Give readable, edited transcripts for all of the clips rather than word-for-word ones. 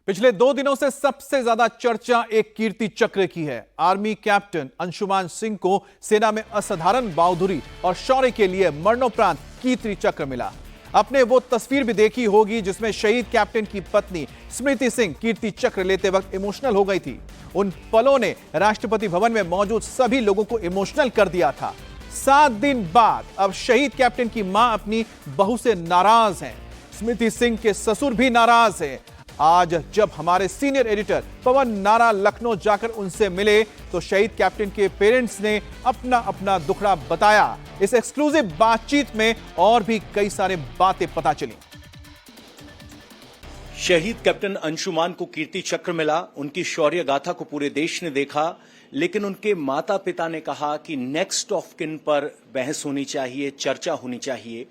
पिछले 2 दिनों से सबसे ज्यादा चर्चा एक कीर्ति चक्र की है। आर्मी कैप्टन अंशुमान सिंह को सेना में असाधारण बहादुरी और शौर्य के लिए मरणोपरांत कीर्ति चक्र मिला। आपने वो तस्वीर भी देखी होगी जिसमें शहीद कैप्टन की पत्नी स्मृति सिंह कीर्ति चक्र लेते वक्त इमोशनल हो गई थी। उन पलों ने राष्ट्रपति भवन में मौजूद सभी लोगों को इमोशनल कर दिया था। 7 दिन बाद अब शहीद कैप्टन की मां अपनी बहू से नाराज हैं। स्मृति सिंह के ससुर भी नाराज हैं। आज जब हमारे सीनियर एडिटर पवन नारा लखनऊ जाकर उनसे मिले तो शहीद कैप्टन के पेरेंट्स ने अपना अपना दुखड़ा बताया। इस एक्सक्लूसिव बातचीत में और भी कई सारे बातें पता चली। शहीद कैप्टन अंशुमान को कीर्ति चक्र मिला। उनकी शौर्य गाथा को पूरे देश ने देखा, लेकिन उनके माता पिता ने कहा कि नेक्स्ट ऑफ किन पर बहस होनी चाहिए, चर्चा होनी चाहिए।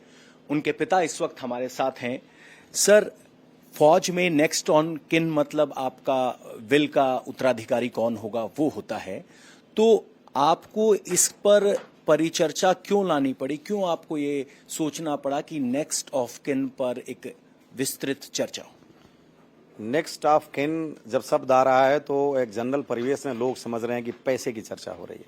उनके पिता इस वक्त हमारे साथ हैं। सर, फौज में नेक्स्ट ऑन किन मतलब आपका विल का उत्तराधिकारी कौन होगा वो होता है। तो आपको इस पर परिचर्चा क्यों लानी पड़ी, क्यों आपको ये सोचना पड़ा कि नेक्स्ट ऑफ किन पर एक विस्तृत चर्चा हो? नेक्स्ट ऑफ किन जब शब्द आ रहा है तो एक जनरल परिवेश में लोग समझ रहे हैं कि पैसे की चर्चा हो रही है।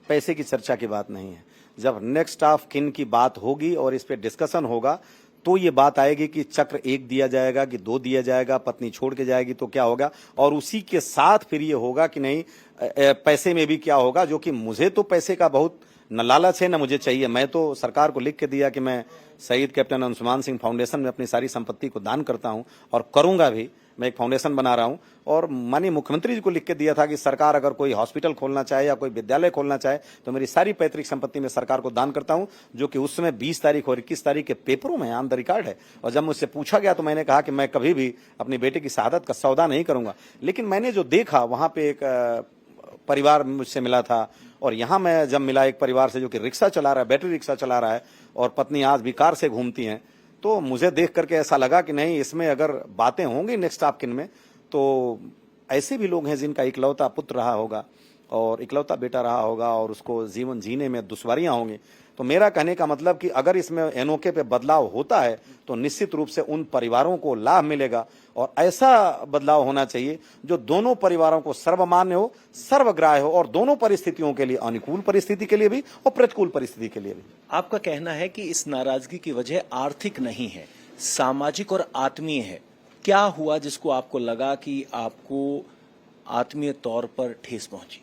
पैसे की चर्चा की बात नहीं है। जब नेक्स्ट ऑफ किन की बात होगी और इस पे डिस्कशन होगा तो ये बात आएगी कि चक्र 1 दिया जाएगा कि 2 दिया जाएगा, पत्नी छोड़ के जाएगी तो क्या होगा, और उसी के साथ फिर ये होगा कि नहीं पैसे में भी क्या होगा, जो कि मुझे तो पैसे का बहुत न लालच है न मुझे चाहिए। मैं तो सरकार को लिख के दिया कि मैं शहीद कैप्टन अंशुमान सिंह फाउंडेशन में अपनी सारी संपत्ति को दान करता हूं और करूंगा भी। मैं एक फाउंडेशन बना रहा हूं और माननीय मुख्यमंत्री जी को लिख के दिया था कि सरकार अगर कोई हॉस्पिटल खोलना चाहे या कोई विद्यालय खोलना चाहे तो मेरी सारी पैतृक संपत्ति में सरकार को दान करता हूं, जो कि उस समय 20 तारीख और 21 तारीख के पेपरों में ऑन द रिकॉर्ड है। और जब मुझसे पूछा गया तो मैंने कहा कि मैं कभी भी अपनी बेटे की शहादत का सौदा नहीं करूंगा। लेकिन मैंने जो देखा वहां पे एक परिवार मुझसे मिला था और यहाँ मैं जब मिला एक परिवार से जो कि रिक्शा चला रहा है, बैटरी रिक्शा चला रहा है और पत्नी आज भी कार से घूमती हैं, तो मुझे देख करके ऐसा लगा कि नहीं, इसमें अगर बातें होंगी नेक्स्ट ऑफ किन में तो ऐसे भी लोग हैं जिनका इकलौता पुत्र रहा होगा और इकलौता बेटा रहा होगा और उसको जीवन जीने में दुश्वारियां होंगी। तो मेरा कहने का मतलब कि अगर इसमें एनओके पे बदलाव होता है तो निश्चित रूप से उन परिवारों को लाभ मिलेगा और ऐसा बदलाव होना चाहिए जो दोनों परिवारों को सर्वमान्य हो, सर्वग्राह्य हो और दोनों परिस्थितियों के लिए, अनुकूल परिस्थिति के लिए भी और प्रतिकूल परिस्थिति के लिए भी। आपका कहना है कि इस नाराजगी की वजह आर्थिक नहीं है, सामाजिक और आत्मीय है। क्या हुआ जिसको आपको लगा कि आपको आत्मीय तौर पर ठेस पहुंची?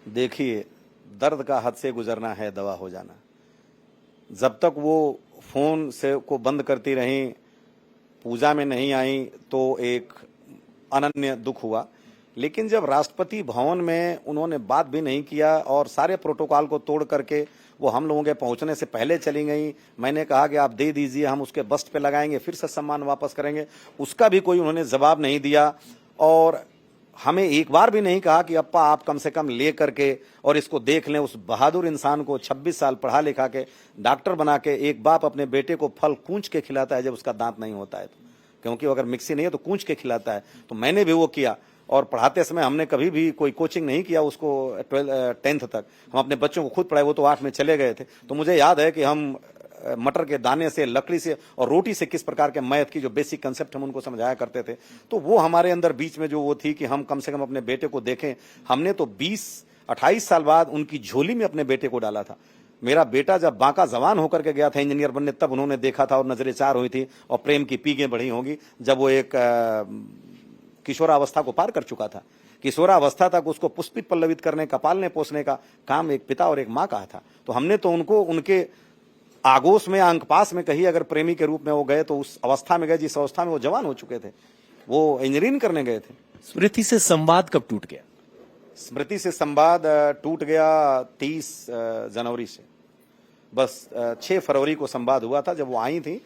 देखिए, दर्द का हद से गुजरना है दवा हो जाना। जब तक वो फोन से को बंद करती रहीं, पूजा में नहीं आई तो एक अनन्य दुख हुआ। लेकिन जब राष्ट्रपति भवन में उन्होंने बात भी नहीं किया और सारे प्रोटोकॉल को तोड़ करके वो हम लोगों के पहुंचने से पहले चली गई, मैंने कहा कि आप दे दीजिए, हम उसके बस्ट पे लगाएंगे, फिर से सम्मान वापस करेंगे, उसका भी कोई उन्होंने जवाब नहीं दिया। और हमें एक बार भी नहीं कहा कि अप्पा आप कम से कम ले करके और इसको देख लें। उस बहादुर इंसान को 26 साल पढ़ा लिखा के डॉक्टर बना के एक बाप अपने बेटे को फल कूंच के खिलाता है जब उसका दांत नहीं होता है तो, क्योंकि अगर मिक्सी नहीं है तो कूंच के खिलाता है। तो मैंने भी वो किया और पढ़ाते समय हमने कभी भी कोई कोचिंग नहीं किया उसको 10th तक। हम अपने बच्चों को खुद पढ़ाए, वो तो 8 में चले गए थे। तो मुझे याद है कि हम मटर के दाने से, लकड़ी से और रोटी से किस प्रकार के मैथ की जो बेसिक कंसेप्ट हम उनको समझाया करते थे। तो वो हमारे अंदर बीच में जो वो थी कि हम कम से कम अपने बेटे को देखें। हमने तो 20-28 साल बाद उनकी झोली में अपने बेटे को डाला था। मेरा बेटा जब बांका जवान होकर के गया था इंजीनियर बनने, तब उन्होंने देखा था और नजरें चार हुई थी और प्रेम की पीगें बढ़ी होंगी जब वो एक किशोरावस्था को पार कर चुका था। किशोरावस्था तक उसको पुष्पित पल्लवित करने का, पालने पोसने का काम एक पिता और एक माँ का था। तो हमने तो उनको उनके आगोश में, अंक पास में कही अगर प्रेमी के रूप में वो गए तो उस अवस्था में गए जिस अवस्था में वो जवान हो चुके थे, वो इंजीनियरिंग करने गए थे। स्मृति से संवाद कब टूट गया? स्मृति से संवाद टूट गया 30 जनवरी से। बस 6 फरवरी को संवाद हुआ था। जब वो आई थी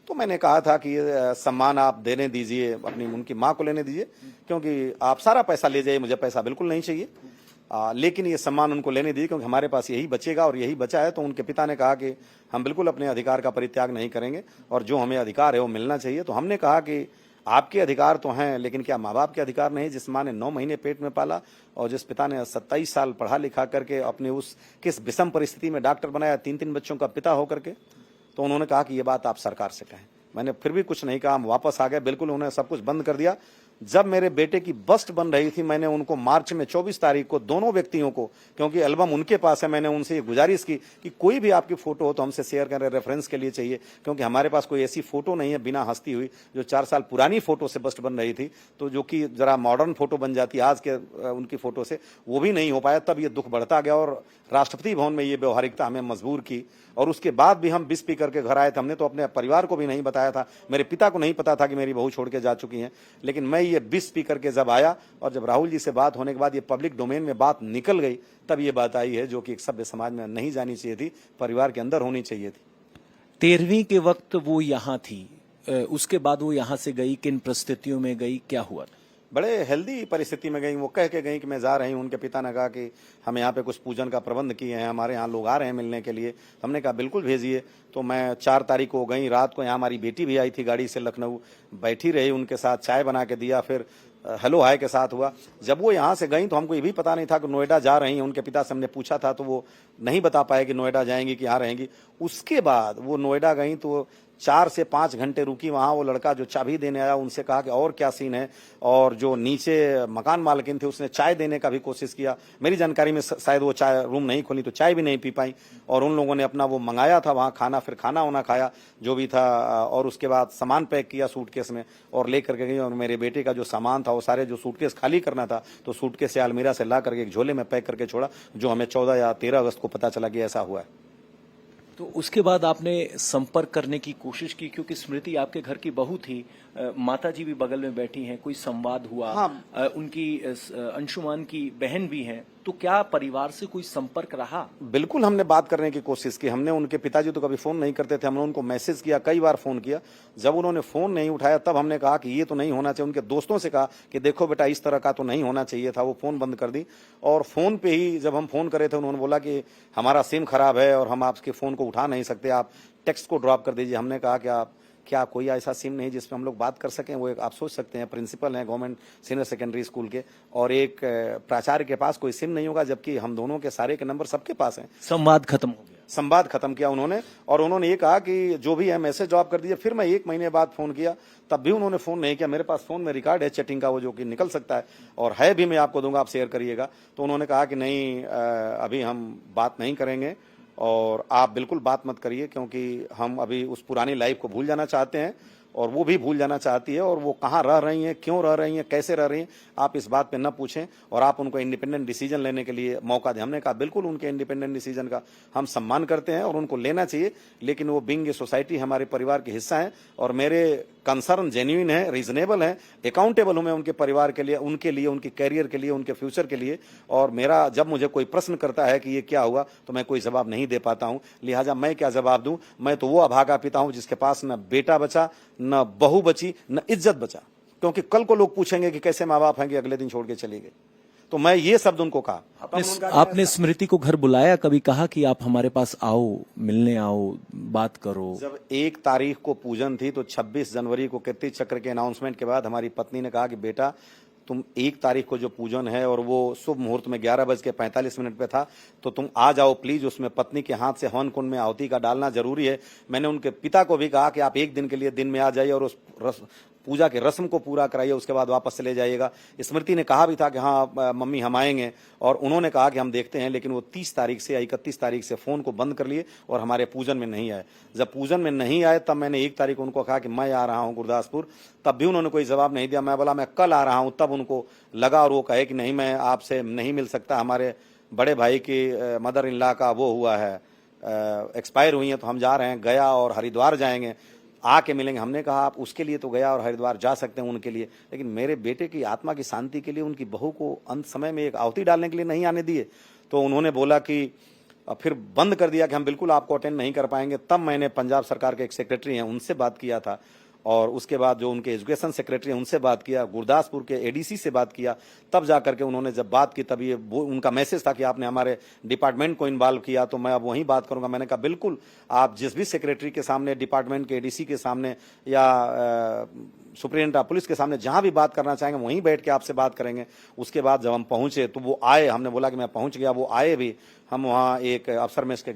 तो मैंने कहा था कि सम्मान आप देने दीजिए, अपनी उनकी माँ को लेने दीजिए, क्योंकि आप सारा पैसा ले जाइए, मुझे पैसा बिल्कुल नहीं चाहिए, लेकिन ये सम्मान उनको लेने दीजिए क्योंकि हमारे पास यही बचेगा और यही बचा है। तो उनके पिता ने कहा कि हम बिल्कुल अपने अधिकार का परित्याग नहीं करेंगे और जो हमें अधिकार है वो मिलना चाहिए। तो हमने कहा कि आपके अधिकार तो हैं, लेकिन क्या माँ बाप के अधिकार नहीं? जिस माँ ने 9 महीने पेट में पाला और जिस पिता ने 27 साल पढ़ा लिखा करके अपने उस किस विषम परिस्थिति में डॉक्टर बनाया, 3-3 बच्चों का पिता होकर के। तो उन्होंने कहा कि ये बात आप सरकार से कहें। मैंने फिर भी कुछ नहीं कहा, हम वापस आ गए। बिल्कुल उन्होंने सब कुछ बंद कर दिया। जब मेरे बेटे की बस्ट बन रही थी, मैंने उनको मार्च में 24 तारीख को दोनों व्यक्तियों को, क्योंकि एल्बम उनके पास है, मैंने उनसे ये गुजारिश की कि कोई भी आपकी फोटो हो तो हमसे शेयर करें, रेफरेंस के लिए चाहिए, क्योंकि हमारे पास कोई ऐसी फोटो नहीं है बिना हंसती हुई जो 4 साल पुरानी फोटो से बस्ट बन रही थी, तो जो कि जरा मॉडर्न फोटो बन जाती आज के उनकी फोटो से, वो भी नहीं हो पाया। तब ये दुख बढ़ता गया और राष्ट्रपति भवन में ये व्यवहारिकता हमें मजबूर की। और उसके बाद भी हम 20 पी करके घर आए थे। हमने तो अपने परिवार को भी नहीं बताया था, मेरे पिता को नहीं पता था कि मेरी बहू छोड़ के जा चुकी हैं। लेकिन मैं ये 20 पी करके जब आया और जब राहुल जी से बात होने के बाद ये पब्लिक डोमेन में बात निकल गई, तब ये बात आई है जो कि एक सभ्य समाज में नहीं जानी चाहिए थी, परिवार के अंदर होनी चाहिए थी। 13वीं के वक्त वो यहाँ थी, उसके बाद वो यहाँ से गई, किन परिस्थितियों में गई, क्या हुआ? बड़े हेल्दी परिस्थिति में गई। वो कह के गई कि मैं जा रही हूँ। उनके पिता ने कहा कि हम यहाँ पे कुछ पूजन का प्रबंध किए हैं, हमारे यहाँ लोग आ रहे हैं मिलने के लिए। हमने कहा बिल्कुल भेजिए। तो मैं 4 तारीख को गई रात को। यहाँ हमारी बेटी भी आई थी गाड़ी से लखनऊ, बैठी रही, उनके साथ चाय बना के दिया, फिर हेलो हाय के साथ हुआ। जब वो यहाँ से गई तो हमको ये भी पता नहीं था कि नोएडा जा रही हैं। उनके पिता से हमने पूछा था तो वो नहीं बता पाए कि नोएडा जाएंगी कि यहाँ रहेंगी। उसके बाद वो नोएडा गई तो 4 से 5 घंटे रुकी वहाँ। वो लड़का जो चाबी देने आया उनसे कहा कि और क्या सीन है, और जो नीचे मकान मालकिन थे उसने चाय देने का भी कोशिश किया। मेरी जानकारी में शायद वो चाय रूम नहीं खोली तो चाय भी नहीं पी पाई। और उन लोगों ने अपना वो मंगाया था वहाँ खाना, फिर खाना वाना खाया जो भी था, और उसके बाद सामान पैक किया सूटकेस में और ले करके गई। और मेरे बेटे का जो सामान था वो सारे जो सूटकेस खाली करना था तो सूटकेस से अलमीरा से ला करके एक झोले में पैक करके छोड़ा, जो हमें 14 या 13 अगस्त को पता चला कि ऐसा हुआ है। तो उसके बाद आपने संपर्क करने की कोशिश की, क्योंकि स्मृति आपके घर की बहू थी, माता जी भी बगल में बैठी हैं, कोई संवाद हुआ? हाँ। उनकी अंशुमान की बहन भी हैं, तो क्या परिवार से कोई संपर्क रहा? बिल्कुल हमने बात करने की कोशिश की। हमने, उनके पिताजी तो कभी फोन नहीं करते थे, हमने उनको मैसेज किया, कई बार फोन किया। जब उन्होंने फोन नहीं उठाया तब हमने कहा कि ये तो नहीं होना चाहिए। उनके दोस्तों से कहा कि देखो बेटा इस तरह का तो नहीं होना चाहिए था। वो फोन बंद कर दी। और फोन पे ही जब हम फोन करे थे उन्होंने बोला कि हमारा सिम खराब है और हम आपके फोन को उठा नहीं सकते, आप टेक्स्ट को ड्रॉप कर दीजिए। हमने कहा कि आप क्या कोई ऐसा सिम नहीं जिसमें हम लोग बात कर सकें? वो एक आप सोच सकते हैं प्रिंसिपल हैं गवर्नमेंट सीनियर सेकेंडरी स्कूल के, और एक प्राचार्य के पास कोई सिम नहीं होगा, जबकि हम दोनों के सारे के नंबर सबके पास हैं। संवाद खत्म हो गया। संवाद खत्म किया उन्होंने, और उन्होंने ये कहा कि जो भी है मैसेज ड्रॉप कर दीजिए। फिर मैं 1 महीने बाद फोन किया, तब भी उन्होंने फोन नहीं किया। मेरे पास फोन में रिकॉर्ड है चैटिंग का, वो जो कि निकल सकता है और है भी, मैं आपको दूंगा, आप शेयर करिएगा। तो उन्होंने कहा कि नहीं, अभी हम बात नहीं करेंगे और आप बिल्कुल बात मत करिए, क्योंकि हम अभी उस पुरानी लाइफ को भूल जाना चाहते हैं और वो भी भूल जाना चाहती है। और वो कहाँ रह रही हैं, क्यों रह रही हैं, कैसे रह रही हैं, आप इस बात पे न पूछें और आप उनको इंडिपेंडेंट डिसीजन लेने के लिए मौका दें। हमने कहा बिल्कुल उनके इंडिपेंडेंट डिसीजन का हम सम्मान करते हैं और उनको लेना चाहिए, लेकिन वो बिंग ए सोसाइटी हमारे परिवार के हिस्सा है और मेरे कंसर्न जेन्युइन है, रीजनेबल है, अकाउंटेबल हूं मैं उनके परिवार के लिए, उनके कैरियर के लिए, उनके फ्यूचर के लिए। और मेरा, जब मुझे कोई प्रश्न करता है कि ये क्या हुआ, तो मैं कोई जवाब नहीं दे पाता हूं। लिहाजा मैं क्या जवाब दूं? मैं तो वो अभागा पिता हूं जिसके पास न बेटा बचा, न बहू बची, न इज्जत बचा, क्योंकि कल को लोग पूछेंगे कि कैसे माँ बाप हैं कि अगले दिन छोड़ के चले गए। तो मैं ये शब्द उनको कहा। आपने स्मृति को घर बुलाया, कभी कहा कि आप हमारे पास आओ, मिलने आओ, बात करो? जब 1 तारीख को पूजन थी तो 26 जनवरी को कीर्ति चक्र के अनाउंसमेंट के बाद हमारी पत्नी ने कहा कि बेटा तुम 1 तारीख को जो पूजन है और वो शुभ मुहूर्त में 11:45 पे था, तो तुम आ जाओ प्लीज। उसमें पत्नी के हाथ से हवन कुंड में आहुति का डालना जरूरी है। मैंने उनके पिता को भी कहा कि आप 1 दिन के लिए दिन में आ जाइए और उस पूजा के रस्म को पूरा कराइए, उसके बाद वापस चले जाइएगा। स्मृति ने कहा भी था कि हाँ मम्मी हम आएंगे, और उन्होंने कहा कि हम देखते हैं, लेकिन वो 30 तारीख से या 31 तारीख से फोन को बंद कर लिए और हमारे पूजन में नहीं आए। जब पूजन में नहीं आए तब मैंने 1 तारीख उनको कहा कि मैं आ रहा हूँ गुरदासपुर, तब भी उन्होंने कोई जवाब नहीं दिया। मैं बोला मैं कल आ रहा हूँ, तब उनको लगा और वो कहे कि नहीं मैं आपसे नहीं मिल सकता, हमारे बड़े भाई की मदर इन लॉ का वो हुआ है, एक्सपायर हुई है, तो हम जा रहे हैं गया और हरिद्वार जाएंगे, आके मिलेंगे। हमने कहा आप उसके लिए तो गया और हरिद्वार जा सकते हैं उनके लिए, लेकिन मेरे बेटे की आत्मा की शांति के लिए उनकी बहू को अंत समय में एक आहुति डालने के लिए नहीं आने दिए। तो उन्होंने बोला कि फिर बंद कर दिया कि हम बिल्कुल आपको अटेंड नहीं कर पाएंगे। तब मैंने पंजाब सरकार के एक सेक्रेटरी हैं उनसे बात किया था, और उसके बाद जो उनके एजुकेशन सेक्रेटरी हैं उनसे बात किया, गुरदासपुर के एडीसी से बात किया। तब जाकर के उन्होंने जब बात की, तब ये उनका मैसेज था कि आपने हमारे डिपार्टमेंट को इन्वॉल्व किया, तो मैं अब वहीं बात करूंगा। मैंने कहा बिल्कुल, आप जिस भी सेक्रेटरी के सामने, डिपार्टमेंट के एडीसी के सामने या सुप्रिंटेंडेंट ऑफ पुलिस के सामने जहां भी बात करना चाहेंगे वहीं बैठ के आपसे बात करेंगे। उसके बाद जब हम पहुंचे तो वो आए, हमने बोला कि मैं पहुंच गया, वो आए भी, हम वहाँ एक अफसर मेस के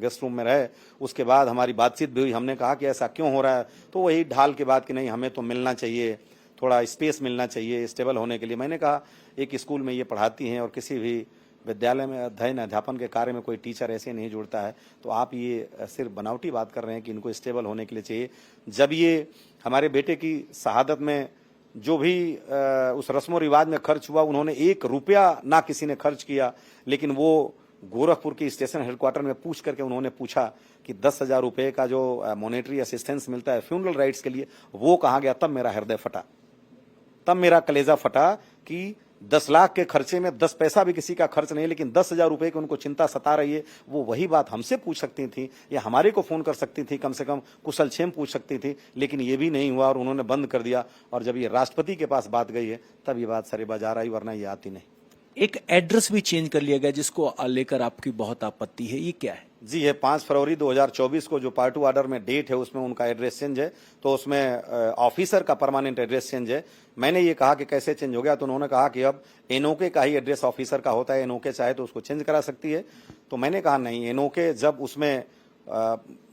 गेस्ट रूम में रहे। उसके बाद हमारी बातचीत भी हुई। हमने कहा कि ऐसा क्यों हो रहा है, तो वही ढाल की बात कि नहीं, हमें तो मिलना चाहिए, थोड़ा स्पेस मिलना चाहिए स्टेबल होने के लिए। मैंने कहा एक स्कूल में ये पढ़ाती हैं और किसी भी विद्यालय में अध्ययन अध्यापन के कार्य में कोई टीचर ऐसे नहीं जुड़ता है, तो आप ये सिर्फ बनावटी बात कर रहे हैं कि इनको स्टेबल होने के लिए चाहिए। जब ये हमारे बेटे की शहादत में जो भी उस रस्मो रिवाज में खर्च हुआ, उन्होंने 1 रुपया ना किसी ने खर्च किया, लेकिन वो गोरखपुर की स्टेशन हेडक्वार्टर में पूछ करके उन्होंने पूछा कि 10,000 रुपये का जो मॉनेटरी असिस्टेंस मिलता है फ्यूनरल राइट्स के लिए, वो कहाँ गया। तब मेरा हृदय फटा, तब मेरा कलेजा फटा कि 10 लाख के खर्चे में 10 पैसा भी किसी का खर्च नहीं, लेकिन 10,000 रुपये की उनको चिंता सता रही है। वो वही बात हमसे पूछ सकती थी या हमारे को फोन कर सकती थी, कम से कम कुशल क्षेम पूछ सकती थी, लेकिन ये भी नहीं हुआ और उन्होंने बंद कर दिया। और जब ये राष्ट्रपति के पास बात गई है तब ये बात सरेबाजार आई, वरना ये आती नहीं। एक एड्रेस भी चेंज कर लिया गया जिसको लेकर आपकी बहुत आपत्ति है, ये क्या है? जी है, 5 फरवरी 2024 को जो पार्ट 2 ऑर्डर में डेट है उसमें उनका एड्रेस चेंज है, तो उसमें ऑफिसर का परमानेंट एड्रेस चेंज है। मैंने ये कहा कि कैसे चेंज हो गया, तो उन्होंने कहा कि अब एनओके का ही एड्रेस ऑफिसर का होता है, एनओके चाहे तो उसको चेंज करा सकती है। तो मैंने कहा नहीं, एनओके जब उसमें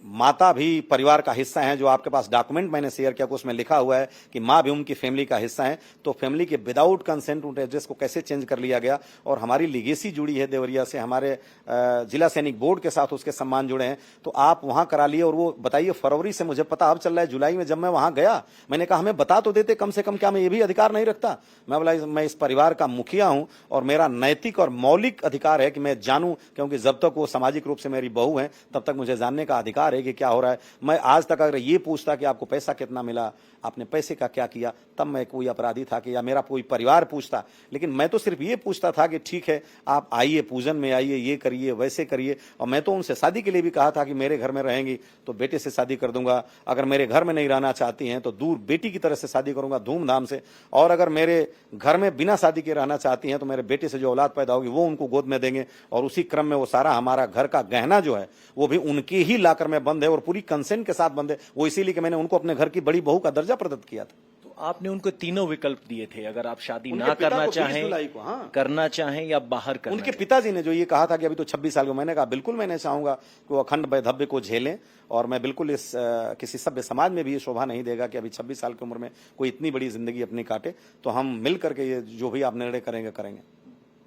माता भी परिवार का हिस्सा है, जो आपके पास डॉक्यूमेंट मैंने शेयर किया उसमें लिखा हुआ है कि माँ भी उनकी फैमिली का हिस्सा है, तो फैमिली के विदाउट कंसेंट उनके एड्रेस को कैसे चेंज कर लिया गया। और हमारी लीगेसी जुड़ी है देवरिया से, हमारे जिला सैनिक बोर्ड के साथ उसके सम्मान जुड़े हैं, तो आप वहां करा लिए। और वो बताइए, फरवरी से मुझे पता अब चल रहा है, जुलाई में जब मैं वहां गया मैंने कहा हमें बता तो देते कम से कम, क्या मैं ये भी अधिकार नहीं रखता? मैं बोला मैं इस परिवार का मुखिया हूं और मेरा नैतिक और मौलिक अधिकार है कि मैं जानूं, क्योंकि जब तक वो सामाजिक रूप से मेरी बहू है तब तक मुझे जानने का अधिकार है कि क्या हो रहा है। मैं आज तक अगर ये पूछता कि आपको पैसा कितना मिला, आपने पैसे का क्या किया, तब मैं कोई अपराधी था कि, या मेरा कोई परिवार पूछता। लेकिन मैं तो सिर्फ ये पूछता था कि ठीक है आप आइए, पूजन में आइए, ये करिए वैसे करिए। और मैं तो उनसे शादी के लिए भी कहा था कि मेरे घर में रहेंगी तो बेटे से शादी कर दूंगा, अगर मेरे घर में नहीं रहना चाहती हैं तो दूर बेटी की तरह से शादी करूंगा धूमधाम से, और अगर मेरे घर में बिना शादी के रहना चाहती हैं तो मेरे बेटे से जो औलाद पैदा होगी वो उनको गोद में देंगे। और उसी क्रम में वो सारा हमारा घर का गहना जो है वो भी उनके ही लाकर में बंद है और पूरी कंसेंट के साथ बंद है। वो इसीलिए कि मैंने उनको अपने घर की बड़ी बहू का दर्जा प्रदत्त किया था। तो आपने उनको तीनों विकल्प दिए थे, अगर आप शादी उनके ना पिता करना को 20 चाहें, जुलाई को, हाँ, करना चाहें या बाहर करना उनके चाहें। पिताजी ने जो ये कहा था कि अभी तो 26 साल को, मैंने कहा बिल्कुल मैं चाहूंगा कि वो अखंड वैधव्य को झेलें, और मैं बिल्कुल इस किसी सभ्य समाज में भी ये शोभा नहीं देगा कि अभी 26 साल की उम्र में कोई इतनी बड़ी जिंदगी अपनी काटे। तो हम मिल करके ये जो भी आप निर्णय करेंगे करेंगे।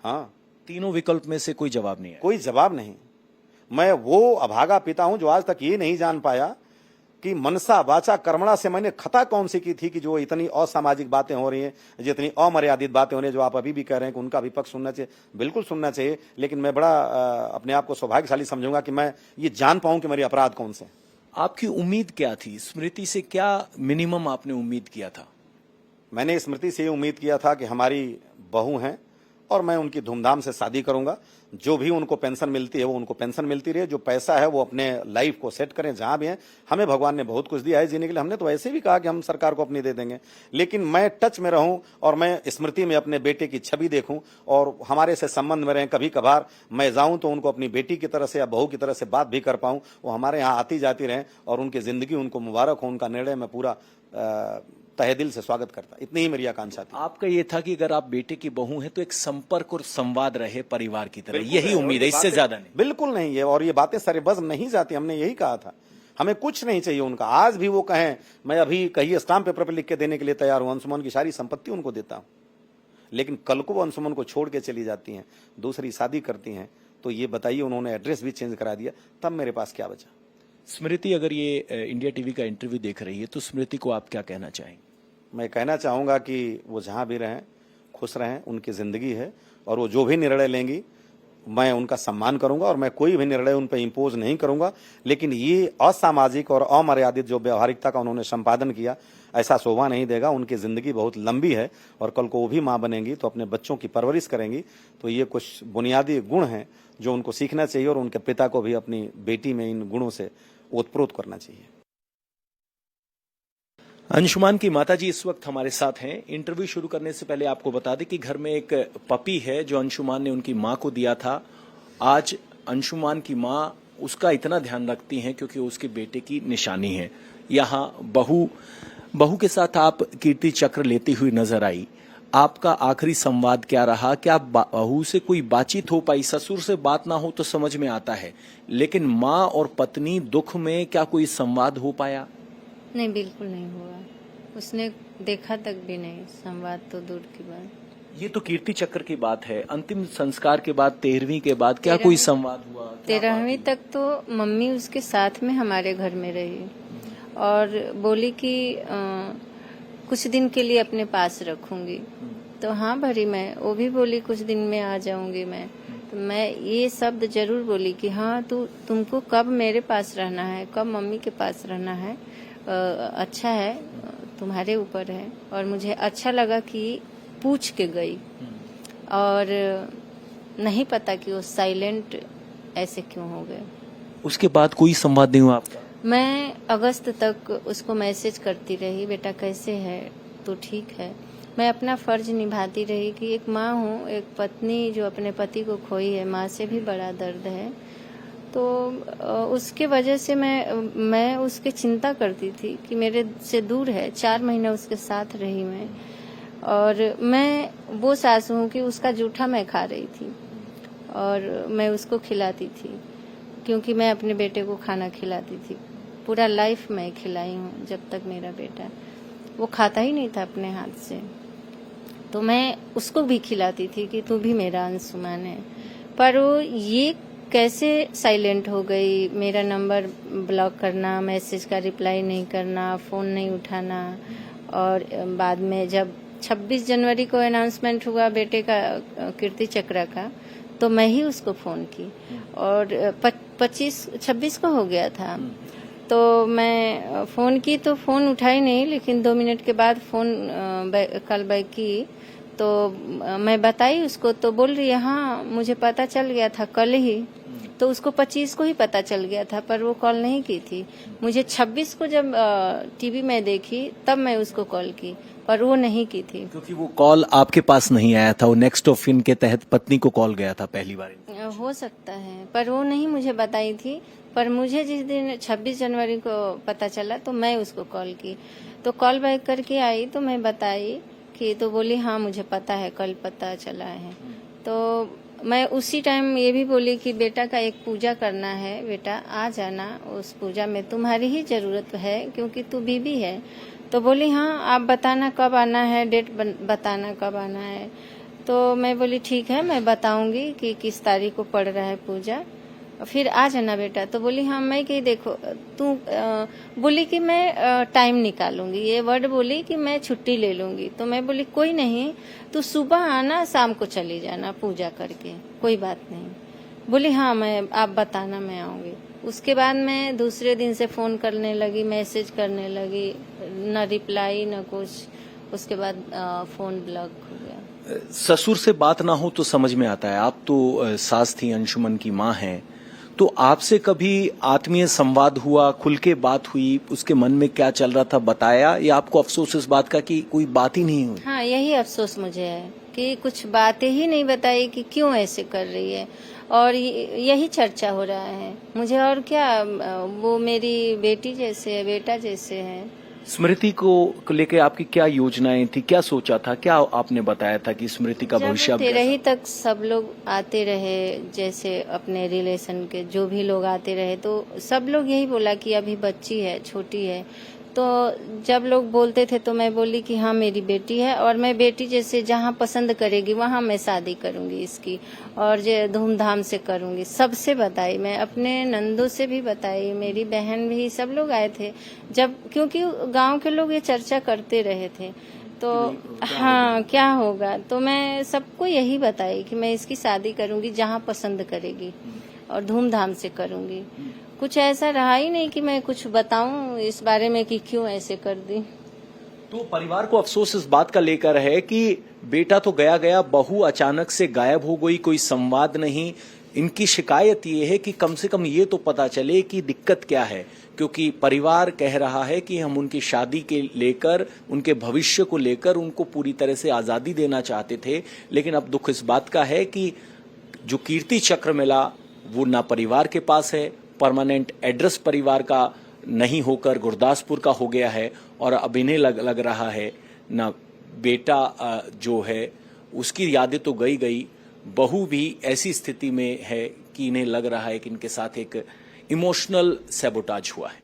हाँ, तीनों विकल्प में से कोई जवाब नहीं है? कोई जवाब नहीं। मैं वो अभागा पिता हूं जो आज तक ये नहीं जान पाया कि मनसा वाचा कर्मणा से मैंने खता कौन सी की थी कि जो इतनी असामाजिक बातें हो रही हैं, जितनी अमर्यादित बातें हो रही हैं, जो आप अभी भी कह रहे हैं कि उनका विपक्ष सुनना चाहिए, बिल्कुल सुनना चाहिए। लेकिन मैं बड़ा अपने आप को सौभाग्यशाली समझूंगा कि मैं ये जान पाऊं कि मेरे अपराध कौन से। आपकी उम्मीद क्या थी? स्मृति से क्या मिनिमम आपने उम्मीद किया था? मैंने स्मृति से ये उम्मीद किया था कि हमारी बहू हैं और मैं उनकी धूमधाम से शादी करूंगा। जो भी उनको पेंशन मिलती है वो उनको पेंशन मिलती रहे, जो पैसा है वो अपने लाइफ को सेट करें जहां भी हैं। हमें भगवान ने बहुत कुछ दिया है जीने के लिए, हमने तो ऐसे भी कहा कि हम सरकार को अपनी दे देंगे, लेकिन मैं टच में रहूं और मैं स्मृति में अपने बेटे की छवि देखूं और हमारे से संबंध में रहें। कभी कभार मैं जाऊं तो उनको अपनी बेटी की तरह से या बहू की तरह से बात भी कर पाऊं, वो हमारे यहाँ आती जाती रहें और उनकी जिंदगी उनको मुबारक हो। उनका निर्णय मैं पूरा तहे दिल से स्वागत करता। इतनी ही मेरी आकांक्षा थी। आपका ये था कि अगर आप बेटे की बहू हैं तो एक संपर्क और संवाद रहे परिवार की तरह, यही उम्मीद है, इससे ज्यादा नहीं? बिल्कुल नहीं है, और ये बातें सरेबज नहीं जाती। हमने यही कहा था, हमें कुछ नहीं चाहिए उनका। आज भी वो कहें, मैं अभी कहीं स्टाम्प पेपर पर लिख के देने के लिए तैयार हूं, अंशुमन की सारी संपत्ति उनको देता हूं। लेकिन कल को वो अंशुमन को छोड़ के चली जाती हैं, दूसरी शादी करती हैं, तो ये बताइए उन्होंने एड्रेस भी चेंज करा दिया, तब मेरे पास क्या बचा? स्मृति अगर ये इंडिया टीवी का इंटरव्यू देख रही है तो स्मृति को आप क्या कहना चाहेंगे? मैं कहना चाहूंगा कि वो जहां भी रहें खुश रहें, उनकी जिंदगी है, और वो जो भी निर्णय लेंगी मैं उनका सम्मान करूंगा और मैं कोई भी निर्णय उन पर इम्पोज नहीं करूंगा। लेकिन ये असामाजिक और अमर्यादित जो व्यवहारिकता का उन्होंने संपादन किया, ऐसा शोभा नहीं देगा। उनकी जिंदगी बहुत लंबी है और कल को वो भी माँ बनेंगी तो अपने बच्चों की परवरिश करेंगी। तो ये कुछ बुनियादी गुण हैं जो उनको सीखना चाहिए और उनके पिता को भी अपनी बेटी में इन गुणों से ओतप्रोत करना चाहिए। अंशुमान की माताजी इस वक्त हमारे साथ हैं। इंटरव्यू शुरू करने से पहले आपको बता दें कि घर में एक पपी है जो अंशुमान ने उनकी मां को दिया था। आज अंशुमान की मां उसका इतना ध्यान रखती हैं क्योंकि उसके बेटे की निशानी है। यहाँ बहू के साथ आप कीर्ति चक्र लेती हुई नजर आई। आपका आखिरी संवाद क्या रहा? क्या बहू से कोई बातचीत हो पाई? ससुर से बात ना हो तो समझ में आता है, लेकिन माँ और पत्नी दुख में क्या कोई संवाद हो पाया? नहीं, बिल्कुल नहीं हुआ। उसने देखा तक भी नहीं, संवाद तो दूर की बात। ये तो कीर्ति चक्र की बात है। अंतिम संस्कार के बाद 13वीं के बाद क्या 13वीं कोई संवाद हुआ? 13वीं तक तो मम्मी उसके साथ में हमारे घर में रही और बोली कि कुछ दिन के लिए अपने पास रखूंगी। तो हाँ भरी मैं, वो भी बोली कुछ दिन में आ जाऊंगी मैं। तो मैं ये शब्द जरूर बोली कि हाँ तुमको कब मेरे पास रहना है, कब मम्मी के पास रहना है, अच्छा है, तुम्हारे ऊपर है। और मुझे अच्छा लगा कि पूछ के गई और नहीं पता कि वो साइलेंट ऐसे क्यों हो गए। उसके बाद कोई संवाद नहीं हुआ आपका? मैं अगस्त तक उसको मैसेज करती रही, बेटा कैसे है, तो ठीक है। मैं अपना फर्ज निभाती रही कि एक माँ हूँ, एक पत्नी जो अपने पति को खोई है, माँ से भी बड़ा दर्द है। तो उसके वजह से मैं उसकी चिंता करती थी कि मेरे से दूर है। 4 महीने उसके साथ रही मैं, और मैं वो सास हूँ कि उसका जूठा मैं खा रही थी और मैं उसको खिलाती थी, क्योंकि मैं अपने बेटे को खाना खिलाती थी। पूरा लाइफ मैं खिलाई हूँ जब तक मेरा बेटा, वो खाता ही नहीं था अपने हाथ से, तो मैं उसको भी खिलाती थी कि तू भी मेरा अंशुमान है। पर वो ये कैसे साइलेंट हो गई, मेरा नंबर ब्लॉक करना, मैसेज का रिप्लाई नहीं करना, फ़ोन नहीं उठाना। और बाद में जब 26 जनवरी को अनाउंसमेंट हुआ बेटे का, कीर्ति चक्र का, तो मैं ही उसको फ़ोन की और 26 को हो गया था। तो मैं फ़ोन की तो फ़ोन उठाई नहीं, लेकिन 2 मिनट के बाद फ़ोन कॉल बैक की तो मैं बताई उसको, तो बोल रही है हाँ मुझे पता चल गया था कल ही। तो उसको 25 को ही पता चल गया था, पर वो कॉल नहीं की थी। मुझे 26 को जब टीवी में देखी तब मैं उसको कॉल की, पर वो नहीं की थी। क्योंकि वो कॉल आपके पास नहीं आया था, वो नेक्स्ट ऑफ किन के तहत पत्नी को कॉल गया था पहली बार। हो सकता है, पर वो नहीं मुझे बताई थी। पर मुझे जिस दिन 26 जनवरी को पता चला तो मैं उसको कॉल की, तो कॉल बैक करके आई तो मैं बताई कि, तो बोली हाँ मुझे पता है, कल पता चला है। तो मैं उसी टाइम ये भी बोली कि बेटा का एक पूजा करना है, बेटा आ जाना, उस पूजा में तुम्हारी ही जरूरत है क्योंकि तू बीबी है। तो बोली हाँ आप बताना कब आना है, डेट बताना कब आना है। तो मैं बोली ठीक है मैं बताऊंगी कि किस तारीख को पड़ रहा है पूजा, फिर आ जाना बेटा। तो बोली हाँ मैं कि देखो तू बोली कि मैं टाइम निकालूंगी, ये वर्ड बोली कि मैं छुट्टी ले लूंगी। तो मैं बोली कोई नहीं, तू सुबह आना, शाम को चली जाना पूजा करके, कोई बात नहीं। बोली हाँ मैं, आप बताना मैं आऊंगी। उसके बाद मैं दूसरे दिन से फोन करने लगी, मैसेज करने लगी, न रिप्लाई न कुछ। उसके बाद फोन ब्लॉक हो गया। ससुर से बात ना हो तो समझ में आता है, आप तो सास थी, अंशुमन की माँ हैं, तो आपसे कभी आत्मीय संवाद हुआ, खुल के बात हुई, उसके मन में क्या चल रहा था बताया, या आपको अफसोस इस बात का कि कोई बात ही नहीं हुई? हाँ यही अफसोस मुझे है कि कुछ बातें ही नहीं बताई कि क्यों ऐसे कर रही है, और यही चर्चा हो रहा है मुझे। और क्या, वो मेरी बेटी जैसे है, बेटा जैसे है। स्मृति को लेकर आपकी क्या योजनाएं थी, क्या सोचा था, क्या आपने बताया था कि स्मृति का भविष्य? 13वीं तक सब लोग आते रहे, जैसे अपने रिलेशन के जो भी लोग आते रहे, तो सब लोग यही बोला कि अभी बच्ची है, छोटी है। तो जब लोग बोलते थे तो मैं बोली कि हाँ मेरी बेटी है, और मैं बेटी जैसे जहाँ पसंद करेगी वहाँ मैं शादी करूंगी इसकी, और जो धूमधाम से करूंगी। सबसे बताई, मैं अपने नंदों से भी बताई, मेरी बहन भी, सब लोग आए थे जब, क्योंकि गांव के लोग ये चर्चा करते रहे थे। तो हाँ क्या होगा, तो मैं सबको यही बताई कि मैं इसकी शादी करूंगी जहाँ पसंद करेगी और धूमधाम से करूंगी। कुछ ऐसा रहा ही नहीं कि मैं कुछ बताऊं इस बारे में कि क्यों ऐसे कर दी। तो परिवार को अफसोस इस बात का लेकर है कि बेटा तो गया गया, बहू अचानक से गायब हो गई, कोई संवाद नहीं। इनकी शिकायत ये है कि कम से कम ये तो पता चले कि दिक्कत क्या है, क्योंकि परिवार कह रहा है कि हम उनकी शादी के लेकर, उनके भविष्य को लेकर उनको पूरी तरह से आजादी देना चाहते थे। लेकिन अब दुख इस बात का है कि जो कीर्ति चक्र मिला वो ना परिवार के पास है, परमानेंट एड्रेस परिवार का नहीं होकर गुरदासपुर का हो गया है, और अब इन्हें लग रहा है ना बेटा जो है उसकी यादें तो गई, बहू भी ऐसी स्थिति में है कि इन्हें लग रहा है कि इनके साथ एक इमोशनल सैबोटाज हुआ है।